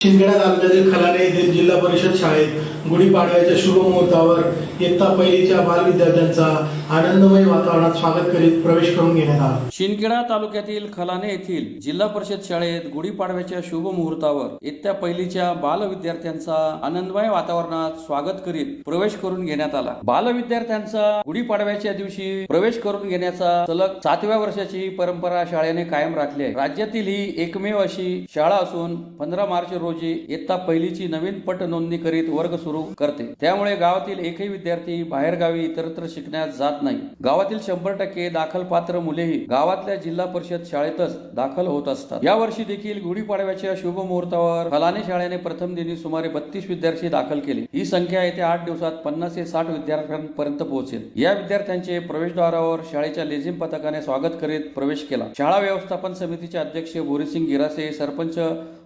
शिंदखेडा तालुक्यातील खलाणे येथील जिल्हा परिषद शाळेत गुढीपाडव्याच्या शुभ मुहूर्तावर इयत्ता पहिलीच्या बालविद्यार्थ्यांचा आनंदमय वातावरणात स्वागत करीत प्रवेश करून घेण्यात आला। शिंदखेडा तालुक्यातील खलाणे येथील जिल्हा परिषद शाळेत गुढीपाडव्याच्या शुभ मुहूर्तावर इयत्ता पहिलीच्या बालविद्यार्थ्यांचा आनंदमय वातावरणात स्वागत करीत प्रवेश करून घेण्यात आला। बालविद्यार्थ्यांचा गुढीपाडव्याच्या दिवशी प्रवेश करून घेण्याचा सलग 7व्या वर्षाची परंपरा शाळेने कायम राखली आहे। राज्यातील ही एकमेव अशी शाळा असून 15 मार्च रोजी इयत्ता पहिलीची नवीन पट नोंदणी करीत वर्ग सुरू करते। त्यामुळे गावातील एकही विद्यार्थी बाहेर गावी इतरत्र शिकण्यास जात नाही। गावातील 100% दाखल पात्र मुलेही गावातल्या जिल्हा परिषद शाळेतच दाखल होत असतात। या वर्षी देखील गुढीपाडव्याच्या शुभ मुहूर्तावर खलाणे शाळेने प्रथम दिनी सुमारे 32 विद्यार्थी दाखल केले। ही संख्या येत्या 8 दिवसात 50 ते 60 विद्यार्थ्यांपर्यंत पोहोचेल। या विद्यार्थ्यांचे प्रवेशद्वारावर शाळेच्या लेझिम पथकाने स्वागत करीत प्रवेश केला। शाळा व्यवस्थापन समितीचे अध्यक्ष भोरीसिंग गिरासे, सरपंच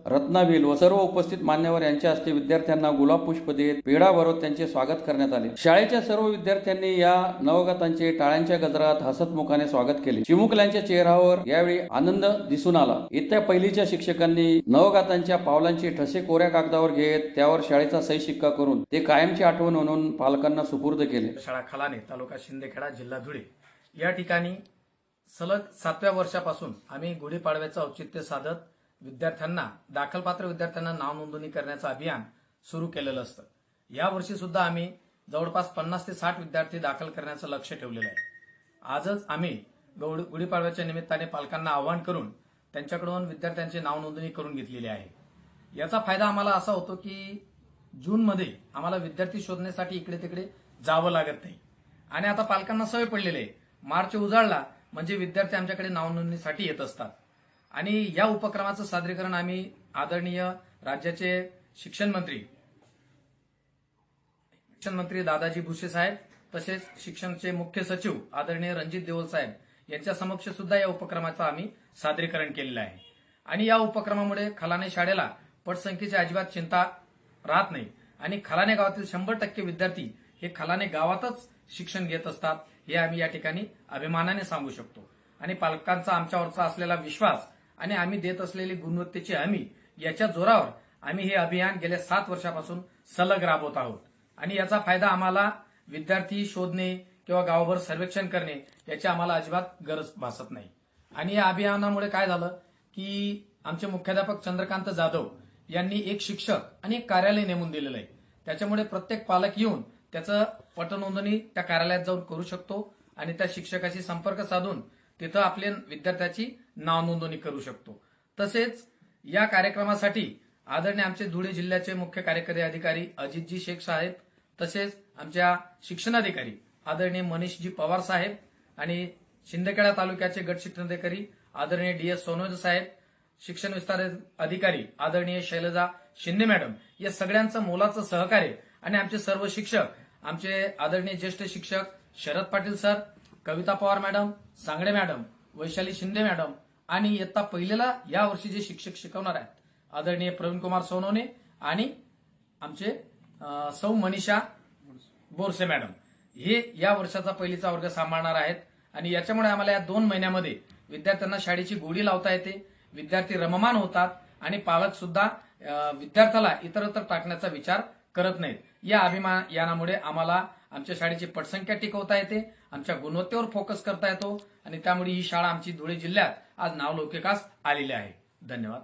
रत्नाविल व सर्व उपस्थित मान्यवर यांच्या हस्ते विद्यार्थ्यांना गुलाब पुष्प देत पेढा भरवत त्यांचे स्वागत करण्यात आले। शाळेच्या सर्व विद्यार्थ्यांनी या नवगतांचे टाळ्यांच्या गजरात हसतमुखाने स्वागत केले। चिमुकल्यांच्या चेहऱ्यावर यावेळी आनंद दिसून आला। इयत्ता पहिलीच्या शिक्षकांनी नवगतांच्या पावलांचे ठसे कोऱ्या कागदावर घेत त्यावर शाळेचा सही शिक्का करून ते कायमची आठवण म्हणून पालकांना सुपूर्द केले। शाळा खलाणे, तालुका शिंदखेडा, जिल्हा धुळे या ठिकाणी सलग 7व्या वर्षापासून आम्ही गुढीपाडव्याचं औचित्य साधत विद्यार्थ्यांना, दाखलपात्र विद्यार्थ्यांना नाव नोंदणी करण्याचं अभियान सुरू केलेलं असतं। या वर्षी सुद्धा आम्ही जवळपास 50 ते 60 विद्यार्थी दाखल करण्याचं लक्ष ठेवलेलं आहे। आजच आम्ही गुढीपाडव्याच्या निमित्ताने पालकांना आवाहन करून त्यांच्याकडून विद्यार्थ्यांची नाव नोंदणी करून घेतलेली आहे। याचा फायदा आम्हाला असा होतो की जूनमध्ये आम्हाला विद्यार्थी शोधण्यासाठी इकडे तिकडे जावं लागत नाही आणि आता पालकांना सवय पडलेली आहे। मार्च उजाडला म्हणजे विद्यार्थी आमच्याकडे नाव नोंदणीसाठी येत असतात आणि या उपक्रमाचं सादरीकरण आम्ही आदरणीय राज्याचे शिक्षण मंत्री दादाजी भुसे साहेब तसेच शिक्षणचे मुख्य सचिव आदरणीय रणजित देओल साहेब यांच्या समक्ष सुद्धा या उपक्रमाचं आम्ही सादरीकरण केलेलं आहे। आणि या उपक्रमामुळे खलाणे शाळेला पटसंख्येची अजिबात चिंता राहत नाही आणि खलाणे गावातील 100% विद्यार्थी हे खलाणे गावातच शिक्षण घेत असतात हे आम्ही या ठिकाणी अभिमानाने सांगू शकतो। आणि पालकांचा आमच्यावरचा असलेला विश्वास आणि आम्ही देत असलेली गुणवत्तेची हमी याच्या जोरावर आम्ही हे अभियान गेल्या 7 वर्षापासून सलग राबवत आहोत आणि याचा फायदा आम्हाला विद्यार्थी शोधणे किंवा गावभर सर्वेक्षण करणे याची आम्हाला अजिबात गरज भासत नाही। आणि या अभियानामुळे काय झालं की आमचे मुख्याध्यापक चंद्रकांत जाधव यांनी एक शिक्षक आणि एक कार्यालय नेमून दिलेलं आहे। त्याच्यामुळे प्रत्येक पालक येऊन त्याचं पटनोंदणी त्या कार्यालयात जाऊन करू शकतो आणि त्या शिक्षकाशी संपर्क साधून तिथं आपल्या विद्यार्थ्याची नाव नोंदणी करू शकतो। तसेच या कार्यक्रमासाठी आदरणीय आमचे धुळे जिल्ह्याचे मुख्य कार्यकारी अधिकारी अजितजी शेख साहेब तसेच आमच्या शिक्षणाधिकारी आदरणीय मनीषजी पवार साहेब आणि शिंदखेडा तालुक्याचे गट शिक्षणाधिकारी आदरणीय DS सोनवणे साहेब, शिक्षण विस्तार अधिकारी आदरणीय शैलजा शिंदे मॅडम या सगळ्यांचं मोलाचं सहकार्य आणि आमचे सर्व शिक्षक, आमचे आदरणीय ज्येष्ठ शिक्षक Sharad Patil sir, Kavita Pawar madam, Sangade madam, Vaishali Shinde madam आणि इयत्ता पहिलेला या वर्षी जे शिक्षक शिकवणार आहेत आदरणीय प्रवीण कुमार सोनवणे आणि आमचे सौ मनीषा बोरसे मॅडम हे या वर्षाचा पहिलीचा वर्ग सांभाळणार आहेत। आणि याच्यामुळे आम्हाला या 2 महिन्यामध्ये विद्यार्थ्यांना शाळेची गोडी लावता येते, विद्यार्थी रममान होतात आणि पालक सुद्धा विद्यार्थ्याला इतरत्र टाकण्याचा विचार करत नाहीत। या अभियानामुळे आम्हाला आमच्या शाळेची पटसंख्या टिकवता येते, आमच्या गुणवत्तेवर फोकस करता येतो आणि त्यामुळे ही शाळा आमची धुळे जिल्ह्यात आज नावलौकिकास आलेली आहे। धन्यवाद।